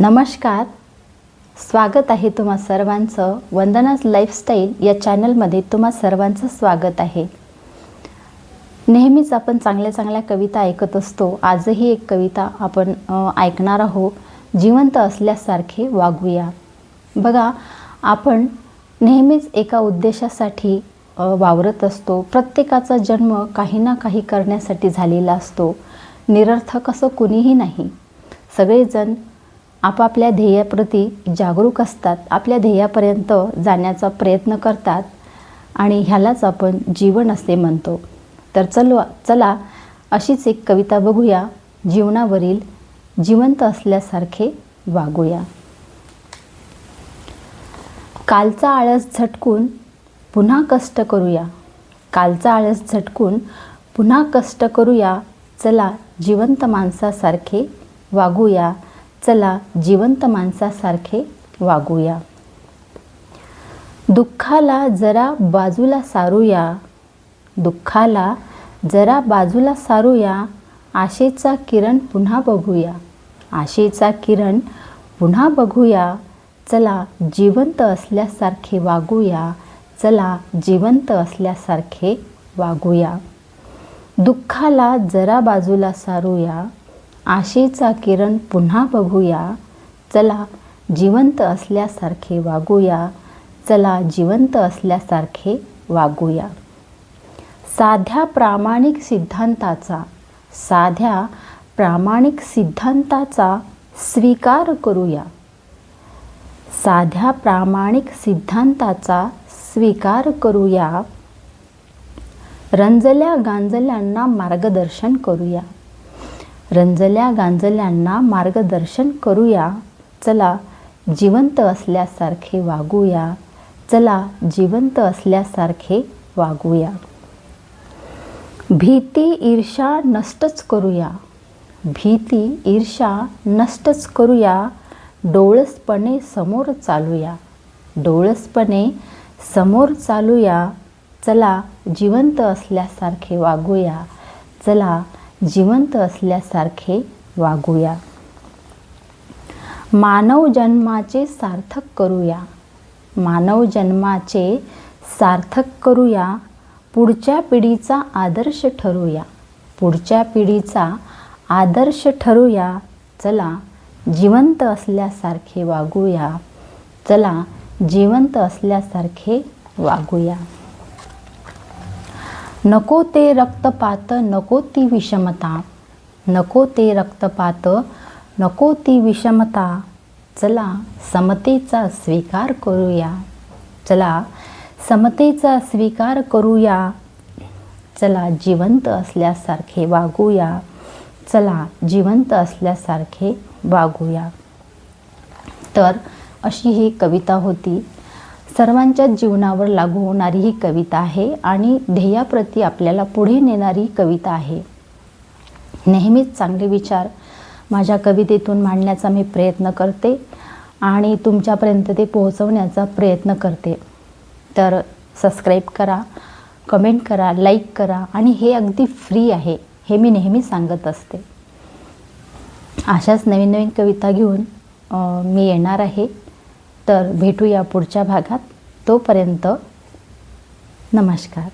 नमस्कार, स्वागत आहे तुम्हा सर्वांचं वंदनाज लाईफस्टाईल या चॅनलमध्ये तुम्हा सर्वांचं स्वागत आहे। नेहमीच आपण चांगल्या कविता ऐकत असतो। आजही एक कविता आपण ऐकणार आहोत। जिवंत असल्यासारखे वागूया। बघा, आपण नेहमीच एका उद्देशासाठी वावरत असतो। प्रत्येकाचा जन्म काही ना काही करण्यासाठी झालेला असतो। निरर्थक असं कुणीही नाही। सगळेजण आपापल्या ध्येयाप्रती जागरूक असतात, आपल्या ध्येयापर्यंत जाण्याचा प्रयत्न करतात आणि ह्यालाच आपण जीवन असे म्हणतो। तर चला अशीच एक कविता बघूया, जीवनावरील जिवंत असल्यासारखे वागूया। कालचा आळस झटकून पुन्हा कष्ट करूया। कालचा आळस झटकून पुन्हा कष्ट करूया। चला जिवंत माणसासारखे वागूया। चला जिवंत माणसासारखे वागूया। दुःखाला जरा बाजूला सारूया। दुःखाला जरा बाजूला सारूया। आशेचा किरण पुन्हा बघूया। आशेचा किरण पुन्हा बघूया। चला जिवंत असल्यासारखे वागूया। चला जिवंत असल्यासारखे वागूया। दुःखाला जरा बाजूला सारूया। आशेचा किरण पुन्हा बघूया। चला जिवंत असल्यासारखे वागूया। चला जिवंत असल्यासारखे वागूया। साध्या प्रामाणिक सिद्धांताचा स्वीकार करूया। साध्या प्रामाणिक सिद्धांताचा स्वीकार करूया। रंजल्या गांजल्यांना मार्गदर्शन करूया। रंजल्या गांजल्यांना मार्गदर्शन करूया। चला जिवंत असल्यासारखे वागूया। चला जिवंत असल्यासारखे वागूया। भीती ईर्ष्या नष्टच करूया। भीती ईर्ष्या नष्टच करूया। डोळसपणे समोर चालूया। डोळसपणे समोर चालूया। चला जिवंत असल्यासारखे वागूया। चला जिवंत असल्यासारखे वागूया। मानव जन्माचे सार्थक करूया। मानव जन्माचे सार्थक करूया। पुढच्या पिढीचा आदर्श ठरूया। पुढच्या पिढीचा आदर्श ठरूया। चला जिवंत असल्यासारखे वागूया। चला जिवंत असल्यासारखे वागूया। नको ते रक्तपात, नको ती विषमता। नको ते रक्तपात, नको ती विषमता। चला समतेचा स्वीकार करूया। चला समतेचा स्वीकार करूया। चला जिवंत असल्यासारखे वागूया। चला जिवंत असल्यासारखे वागूया। तर अशी ही कविता होती। सर्वांच्या जीवनावर लागू होणारी ही कविता आहे आणि ध्येयाप्रती आपल्याला पुढे नेणारी कविता आहे। नेहमीच चांगले विचार माझ्या कवितेतून मांडण्याचा मी प्रयत्न करते आणि तुमच्यापर्यंत ते पोहोचवण्याचा प्रयत्न करते। तर सबस्क्राईब करा, कमेंट करा, लाईक करा आणि हे अगदी फ्री आहे, हे मी नेहमी सांगत असते। अशाच नवीन कविता घेऊन मी येणार आहे। तर भेटूया पुढच्या भागात। तोपर्यंत नमस्कार।